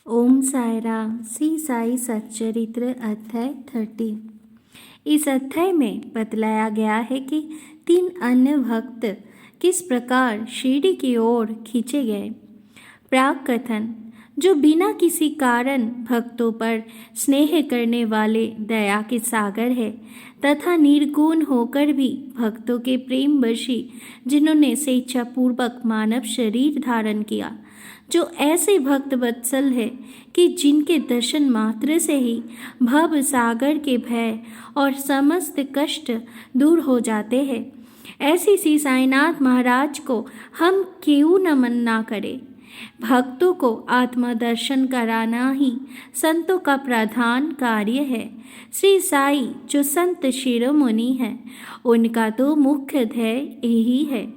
ओम साई राम। श्री साई सच्चरित्र अध्याय 30। इस अध्याय में बतलाया गया है कि 3 अन्य भक्त किस प्रकार शिरडी की ओर खींचे गए। प्राक कथन। जो बिना किसी कारण भक्तों पर स्नेह करने वाले दया के सागर है तथा निर्गुण होकर भी भक्तों के प्रेम वशी जिन्होंने स्वेच्छापूर्वक मानव शरीर धारण किया, जो ऐसे भक्त वत्सल है कि जिनके दर्शन मात्र से ही भव सागर के भय और समस्त कष्ट दूर हो जाते हैं, ऐसे श्री साईनाथ महाराज को हम क्यों नमन ना करें। भक्तों को आत्मदर्शन कराना ही संतों का प्रधान कार्य है। श्री साई जो संत शिरोमणि हैं, उनका तो मुख्य ध्येय यही है।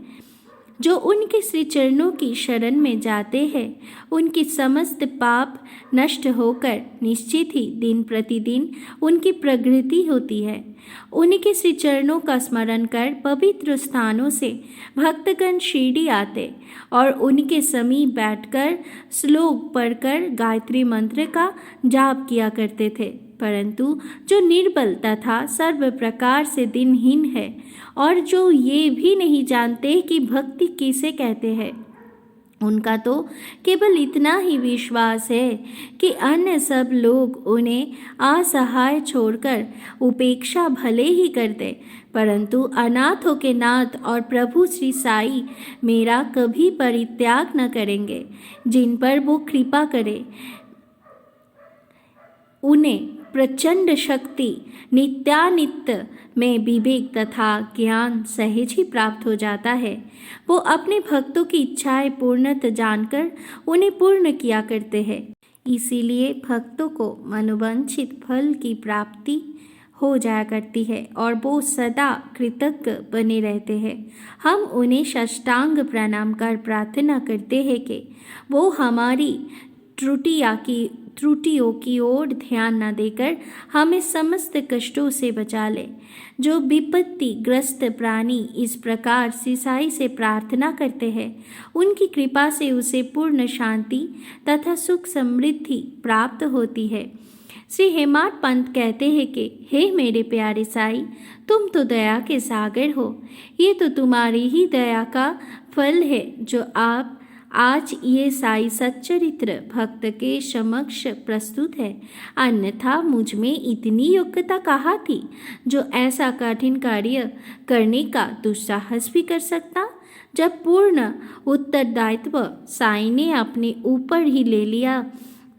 जो उनके श्री चरणों की शरण में जाते हैं, उनकी समस्त पाप नष्ट होकर निश्चित ही दिन प्रतिदिन उनकी प्रगति होती है। उनके श्री चरणों का स्मरण कर पवित्र स्थानों से भक्तगण शिरडी आते और उनके समीप बैठकर श्लोक पढ़कर गायत्री मंत्र का जाप किया करते थे। परंतु जो निर्बल तथा सर्व प्रकार से दिनहीन है और जो ये भी नहीं जानते कि भक्ति किसे कहते हैं, उनका तो केवल इतना ही विश्वास है कि अन्य सब लोग उन्हें असहाय छोड़कर उपेक्षा भले ही कर दे, परंतु अनाथों के नाथ और प्रभु श्री साई मेरा कभी परित्याग न करेंगे। जिन पर वो कृपा करे उन्हें प्रचंड शक्ति नित्यानित्य में विवेक तथा ज्ञान सहज ही प्राप्त हो जाता है। वो अपने भक्तों की इच्छाएं पूर्णतः जानकर उन्हें पूर्ण किया करते हैं। इसीलिए भक्तों को मनोवांछित फल की प्राप्ति हो जाया करती है और वो सदा कृतज्ञ बने रहते हैं। हम उन्हें साष्टांग प्रणाम कर प्रार्थना करते हैं कि वो हमारी त्रुटियों की ओर ध्यान न देकर हमें समस्त कष्टों से बचा ले। जो विपत्ति ग्रस्त प्राणी इस प्रकार श्री साई से प्रार्थना करते हैं, उनकी कृपा से उसे पूर्ण शांति तथा सुख समृद्धि प्राप्त होती है। श्री हेमाड पंत कहते हैं कि हे मेरे प्यारे साई, तुम तो दया के सागर हो। ये तो तुम्हारी ही दया का फल है जो आप आज ये साई सच्चरित्र भक्त के समक्ष प्रस्तुत है। अन्यथा मुझ में इतनी योग्यता कहाँ थी जो ऐसा कठिन कार्य करने का दुस्साहस भी कर सकता। जब पूर्ण उत्तरदायित्व साई ने अपने ऊपर ही ले लिया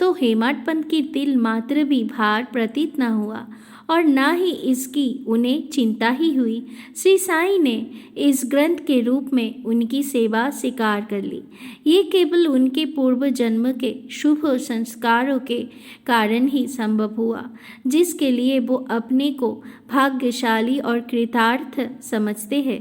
तो हेमाड पंत की तिल मात्र भी भार प्रतीत न हुआ और न ही इसकी उन्हें चिंता ही हुई। श्री साई ने इस ग्रंथ के रूप में उनकी सेवा स्वीकार कर ली। ये केवल उनके पूर्व जन्म के शुभ संस्कारों के कारण ही संभव हुआ, जिसके लिए वो अपने को भाग्यशाली और कृतार्थ समझते हैं।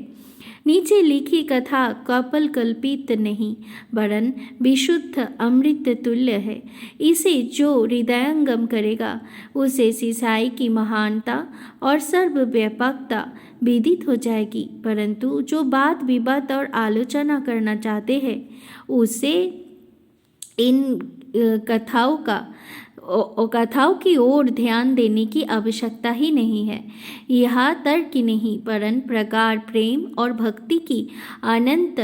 नीचे लिखी कथा कपल कल्पित नहीं वरन विशुद्ध अमृत तुल्य है। इसे जो हृदयंगम करेगा उसे श्री साई की महानता और सर्वव्यापकता विदित हो जाएगी, परंतु जो बात विवाद और आलोचना करना चाहते हैं उसे इन कथाओं की ओर ध्यान देने की आवश्यकता ही नहीं है। यह तर्क नहीं परन प्रगाढ़ प्रेम और भक्ति की अनंत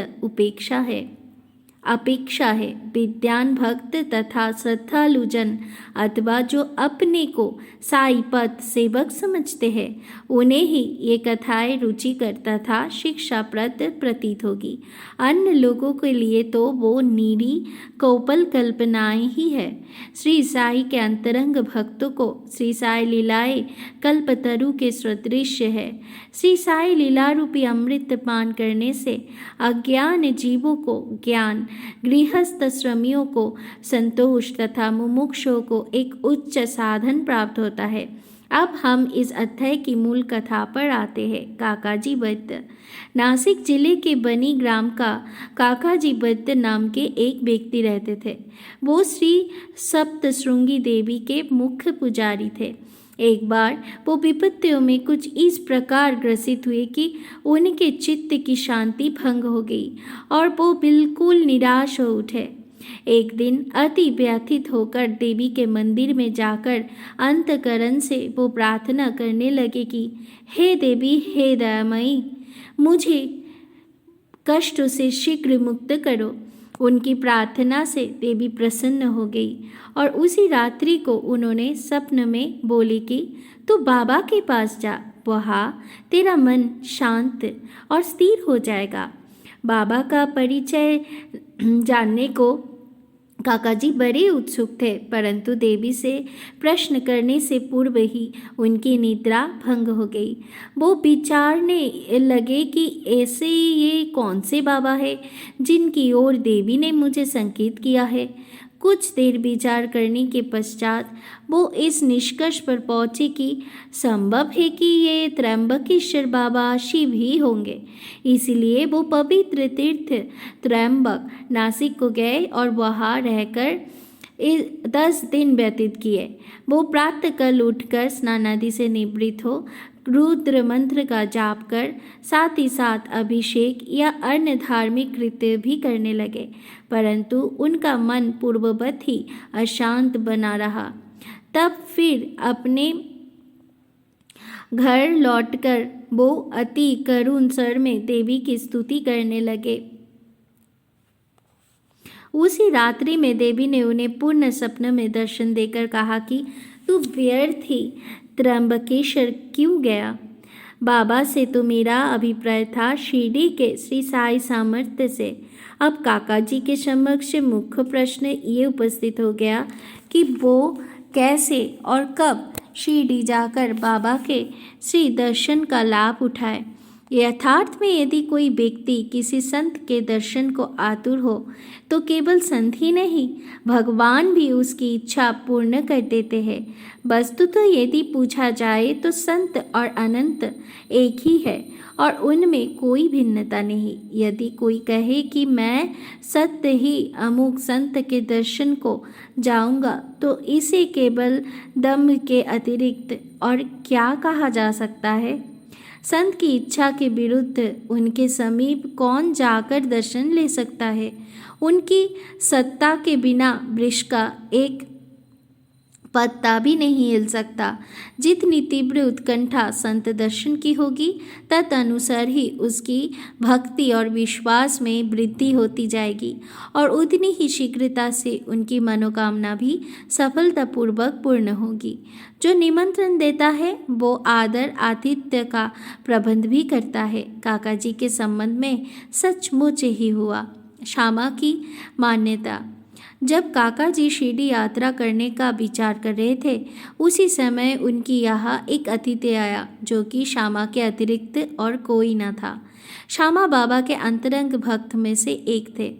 अपेक्षा है। विद्वान भक्त तथा श्रद्धालु जन अथवा जो अपने को साई पद सेवक समझते हैं, उन्हें ही ये कथाएं रुचिकर तथा शिक्षाप्रद प्रतीत होगी। अन्य लोगों के लिए तो वो नीरी कौपल कल्पनाएं ही है। श्री साई के अंतरंग भक्तों को श्री साई लीलाएं कल्पतरु के सदृश है। श्री साई लीला रूपी अमृत पान करने से अज्ञान जीवों को ज्ञान, गृहस्थ श्रमियों को संतोष तथा मुमुक्षुओं को एक उच्च साधन प्राप्त होता है। अब हम इस अध्याय की मूल कथा पर आते हैं। काकाजी वैद्य। नासिक जिले के बनी ग्राम का काकाजी वैद्य नाम के एक व्यक्ति रहते थे। वो श्री सप्तशृंगी देवी के मुख्य पुजारी थे। एक बार वो विपत्तियों में कुछ इस प्रकार ग्रसित हुए कि उनके चित्त की शांति भंग हो गई और वो बिल्कुल निराश हो उठे। एक दिन अति व्यथित होकर देवी के मंदिर में जाकर अंतःकरण से वो प्रार्थना करने लगे कि हे देवी, हे दयामयी, मुझे कष्ट से शीघ्र मुक्त करो। उनकी प्रार्थना से देवी प्रसन्न हो गई और उसी रात्रि को उन्होंने स्वप्न में बोली कि तू बाबा के पास जा, वहाँ तेरा मन शांत और स्थिर हो जाएगा। बाबा का परिचय जानने को काका जी बड़े उत्सुक थे, परंतु देवी से प्रश्न करने से पूर्व ही उनकी निद्रा भंग हो गई। वो विचारने लगे कि ऐसे ये कौन से बाबा है जिनकी ओर देवी ने मुझे संकेत किया है। कुछ देर विचार करने के पश्चात वो इस निष्कर्ष पर पहुँचे कि संभव है कि ये त्र्यंबकेश्वर बाबा शिव ही होंगे। इसलिए वो पवित्र तीर्थ त्र्यंबक नासिक को गए और वहाँ रहकर 10 दिन व्यतीत किए। वो प्रातःकाल उठकर स्नान आदि से निवृत्त हो रुद्र मंत्र का जाप कर साथ ही साथ अभिषेक या अन्य धार्मिक कृत्य भी करने लगे, परंतु उनका मन पूर्ववत ही अशांत बना रहा। तब फिर अपने घर लौटकर वो अति करुण स्वर में देवी की स्तुति करने लगे। उसी रात्रि में देवी ने उन्हें पूर्ण स्वप्न में दर्शन देकर कहा कि तू व्यर्थ ही त्र्यंबकेश्वर क्यों गया? बाबा से तो मेरा अभिप्राय था शिरडी के श्री साई सामर्थ्य से। अब काका जी के समक्ष मुख्य प्रश्न ये उपस्थित हो गया कि वो कैसे और कब शिरडी जाकर बाबा के श्री दर्शन का लाभ उठाए। यथार्थ में यदि कोई व्यक्ति किसी संत के दर्शन को आतुर हो तो केवल संत ही नहीं, भगवान भी उसकी इच्छा पूर्ण कर देते हैं। वस्तुतः यदि पूछा जाए तो संत और अनंत एक ही है और उनमें कोई भिन्नता नहीं। यदि कोई कहे कि मैं सत्य ही अमुक संत के दर्शन को जाऊंगा तो इसे केवल दम्भ के अतिरिक्त और क्या कहा जा सकता है? संत की इच्छा के विरुद्ध उनके समीप कौन जाकर दर्शन ले सकता है? उनकी सत्ता के बिना वृक्ष का एक पत्ता भी नहीं हिल सकता। जितनी तीव्र उत्कंठा संत दर्शन की होगी तदनुसार ही उसकी भक्ति और विश्वास में वृद्धि होती जाएगी और उतनी ही शीघ्रता से उनकी मनोकामना भी सफलतापूर्वक पूर्ण होगी। जो निमंत्रण देता है वो आदर आतिथ्य का प्रबंध भी करता है। काका जी के संबंध में सचमुच ही हुआ। श्यामा की मान्यता। जब काका जी शिरडी यात्रा करने का विचार कर रहे थे उसी समय उनकी यहाँ एक अतिथि आया जो कि श्यामा के अतिरिक्त और कोई न था। श्यामा बाबा के अंतरंग भक्त में से एक थे।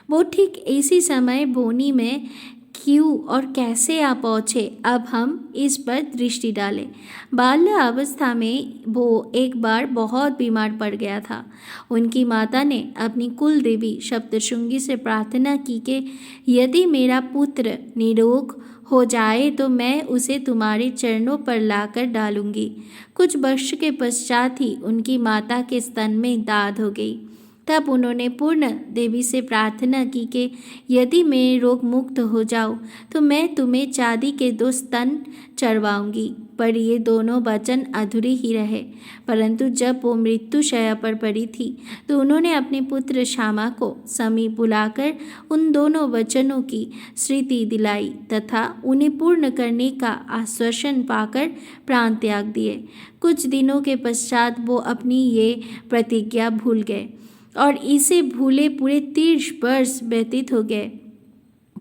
वो ठीक इसी समय बोनी में क्यों और कैसे आ पहुँचे, अब हम इस पर दृष्टि डालें। बाल्य अवस्था में वो एक बार बहुत बीमार पड़ गया था। उनकी माता ने अपनी कुल देवी सप्तशृंगी से प्रार्थना की कि यदि मेरा पुत्र निरोग हो जाए तो मैं उसे तुम्हारे चरणों पर लाकर डालूंगी। कुछ वर्ष के पश्चात ही उनकी माता के स्तन में दाद हो गई। तब उन्होंने पूर्ण देवी से प्रार्थना की कि यदि मैं रोग मुक्त हो जाऊं तो मैं तुम्हें चांदी के 2 स्तन चढ़वाऊंगी। पर ये दोनों वचन अधूरे ही रहे। परंतु जब वो मृत्युशैया पर पड़ी थी तो उन्होंने अपने पुत्र श्यामा को समीप बुलाकर उन दोनों वचनों की स्मृति दिलाई तथा उन्हें पूर्ण करने का आश्वासन पाकर प्राण त्याग दिए। कुछ दिनों के पश्चात वो अपनी ये प्रतिज्ञा भूल गए और इसे भूले पूरे 30 वर्ष व्यतीत हो गए।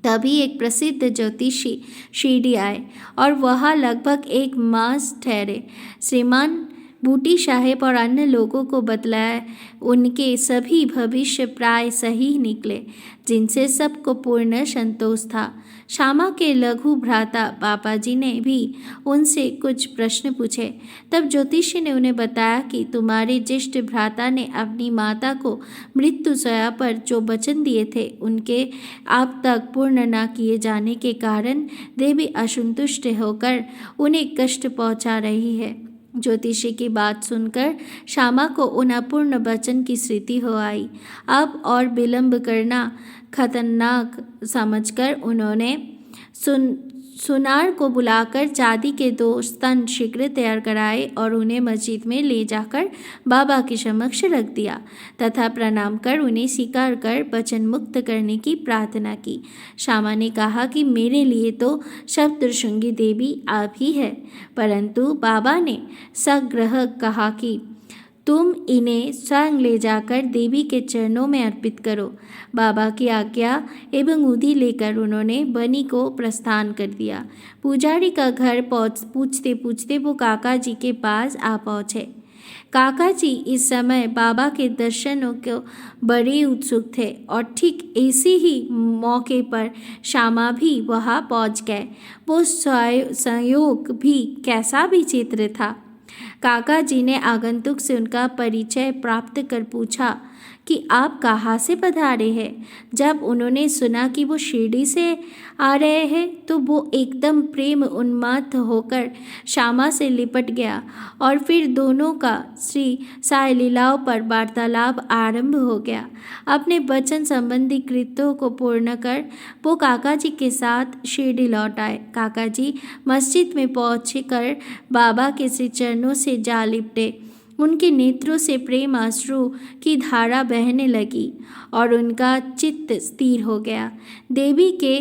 तभी एक प्रसिद्ध ज्योतिषी शिरडी आए और वहाँ लगभग 1 मास ठहरे। श्रीमान बूटी साहेब और अन्य लोगों को बतलाया उनके सभी भविष्य प्राय सही निकले, जिनसे सबको पूर्ण संतोष था। श्यामा के लघु भ्राता बाबा जी ने भी उनसे कुछ प्रश्न पूछे। तब ज्योतिषी ने उन्हें बताया कि तुम्हारे ज्येष्ठ भ्राता ने अपनी माता को मृत्युशैया पर जो वचन दिए थे उनके अब तक पूर्ण न किए जाने के कारण देवी असंतुष्ट होकर उन्हें कष्ट पहुंचा रही है। ज्योतिषी की बात सुनकर श्यामा को उन अपूर्ण वचन की स्मृति हो आई। अब और विलंब करना खतरनाक समझकर उन्होंने सुनार को बुलाकर चांदी के 2 स्तन शीघ्र तैयार कराए और उन्हें मस्जिद में ले जाकर बाबा के समक्ष रख दिया तथा प्रणाम कर उन्हें स्वीकार कर वचन मुक्त करने की प्रार्थना की। श्यामा ने कहा कि मेरे लिए तो सप्तशृंगी देवी आप ही है, परंतु बाबा ने सग्रह कहा कि तुम इन्हें स्वयं ले जाकर देवी के चरणों में अर्पित करो। बाबा की आज्ञा एवं उधी लेकर उन्होंने बनी को प्रस्थान कर दिया। पुजारी का घर पूछते पूछते वो काका जी के पास आ पहुँचे। काका जी इस समय बाबा के दर्शनों को बड़े उत्सुक थे और ठीक इसी ही मौके पर श्यामा भी वहाँ पहुँच गए। वो संयोग भी कैसा विचित्र था। काका जी ने आगंतुक से उनका परिचय प्राप्त कर पूछा कि आप कहाँ से पधारे हैं। जब उन्होंने सुना कि वो शिरडी से आ रहे हैं तो वो एकदम प्रेम उन्मत्त होकर श्यामा से लिपट गया और फिर दोनों का श्री साई लीलाओं पर वार्तालाप आरंभ हो गया। अपने वचन संबंधी कृत्यों को पूर्ण कर वो काका जी के साथ शिरडी लौट आए। काका जी मस्जिद में पहुंचकर बाबा के श्री चरणों से जा लिपटे। उनके नेत्रों से प्रेम अश्रु की धारा बहने लगी और उनका चित्त स्थिर हो गया। देवी के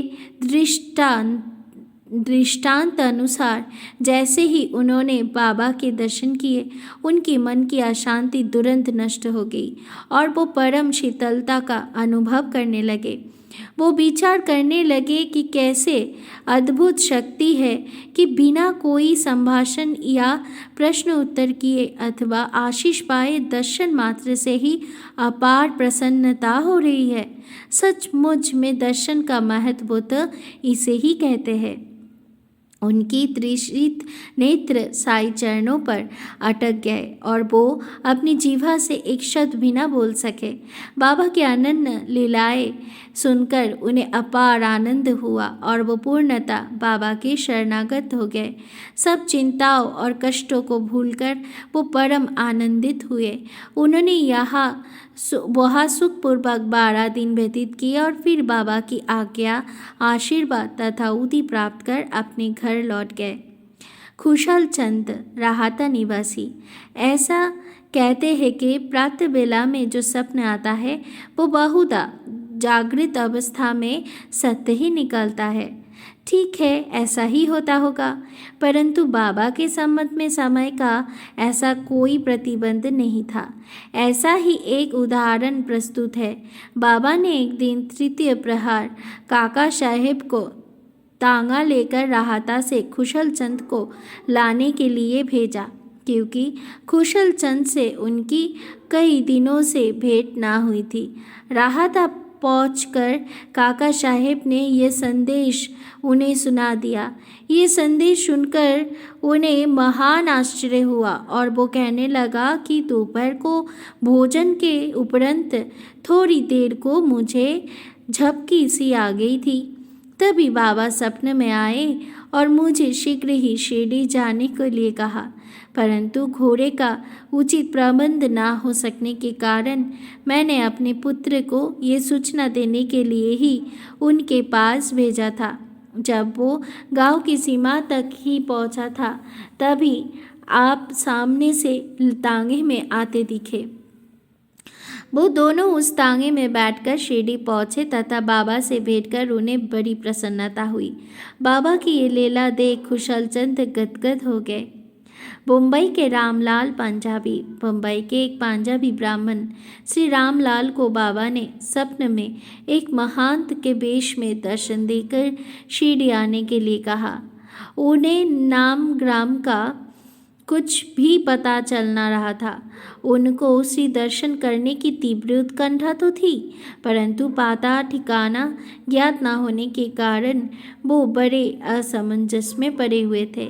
दृष्टांत अनुसार जैसे ही उन्होंने बाबा के दर्शन किए, उनकी मन की अशांति तुरंत नष्ट हो गई और वो परम शीतलता का अनुभव करने लगे। वो विचार करने लगे कि कैसे अद्भुत शक्ति है कि बिना कोई संभाषण या प्रश्न उत्तर किए अथवा आशीष पाए दर्शन मात्र से ही अपार प्रसन्नता हो रही है। सचमुच में दर्शन का महत्व तो इसे ही कहते हैं। उनकी तृषित नेत्र साई चरणों पर अटक गए और वो अपनी जीवा से एक शब्द भी न बोल सके। बाबा के अनन्य लीलाएं सुनकर उन्हें अपार आनंद हुआ और वो पूर्णतः बाबा के शरणागत हो गए। सब चिंताओं और कष्टों को भूलकर वो परम आनंदित हुए। उन्होंने वहाँ सुखपूर्वक 12 दिन व्यतीत किए और फिर बाबा की आज्ञा, आशीर्वाद तथा उदी प्राप्त कर अपने घर लौट गए। खुशल चंद राहता निवासी ऐसा कहते हैं कि प्रातः बेला में जो सपना आता है वो बहुधा जागृत अवस्था में सत्य ही निकलता है। ठीक है, ऐसा ही होता होगा, परंतु बाबा के संबंध में समय का ऐसा कोई प्रतिबंध नहीं था। ऐसा ही एक उदाहरण प्रस्तुत है। बाबा ने एक दिन तृतीय प्रहर काका साहेब को तांगा लेकर राहता से खुशल चंद को लाने के लिए भेजा, क्योंकि खुशल चंद से उनकी कई दिनों से भेंट ना हुई थी। राहता पहुंचकर काका साहेब ने यह संदेश उन्हें सुना दिया। ये संदेश सुनकर उन्हें महान आश्चर्य हुआ और वो कहने लगा कि दोपहर को भोजन के उपरांत थोड़ी देर को मुझे झपकी सी आ गई थी। तभी बाबा सपने में आए और मुझे शीघ्र ही शिरडी जाने के लिए कहा, परंतु घोड़े का उचित प्रबंध ना हो सकने के कारण मैंने अपने पुत्र को ये सूचना देने के लिए ही उनके पास भेजा था। जब वो गांव की सीमा तक ही पहुंचा था तभी आप सामने से तांगे में आते दिखे। वो दोनों उस तांगे में बैठकर शिरडी पहुँचे तथा बाबा से भेंट कर उन्हें बड़ी प्रसन्नता हुई। बाबा की ये लीला देख खुशलचंद गदगद हो गए। मुंबई के रामलाल पंजाबी मुंबई के एक पंजाबी ब्राह्मण श्री रामलाल को बाबा ने स्वप्न में एक महंत के वेश में दर्शन देकर शिरडी आने के लिए कहा। उन्हें नाम ग्राम का कुछ भी पता चल ना रहा था। उनको श्री दर्शन करने की तीव्र उत्कंठा तो थी, परंतु पता ठिकाना ज्ञात न होने के कारण वो बड़े असमंजस में पड़े हुए थे।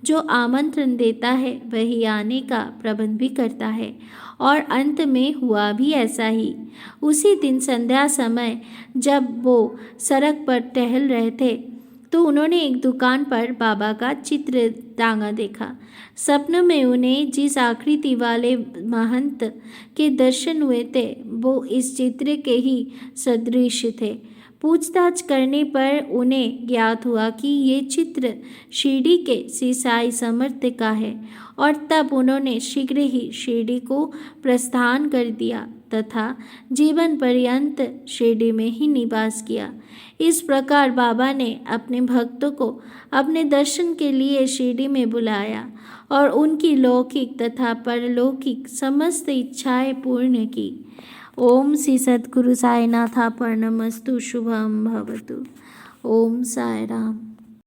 जो आमंत्रण देता है वही आने का प्रबंध भी करता है, और अंत में हुआ भी ऐसा ही। उसी दिन संध्या समय जब वो सड़क पर टहल रहे थे तो उन्होंने एक दुकान पर बाबा का चित्र टांगा देखा। स्वप्न में उन्हें जिस आकृति वाले महंत के दर्शन हुए थे वो इस चित्र के ही सदृश थे। पूछताछ करने पर उन्हें ज्ञात हुआ कि ये चित्र शिरडी के श्री साई समर्थ का है और तब उन्होंने शीघ्र ही शिरडी को प्रस्थान कर दिया तथा जीवन पर्यंत शिरडी में ही निवास किया। इस प्रकार बाबा ने अपने भक्तों को अपने दर्शन के लिए शिरडी में बुलाया और उनकी लौकिक तथा परलौकिक समस्त इच्छाएं पूर्ण की। ओम श्री सद्गुरु साईनाथार्पणमस्तु। शुभम भवतु। ओम साई राम।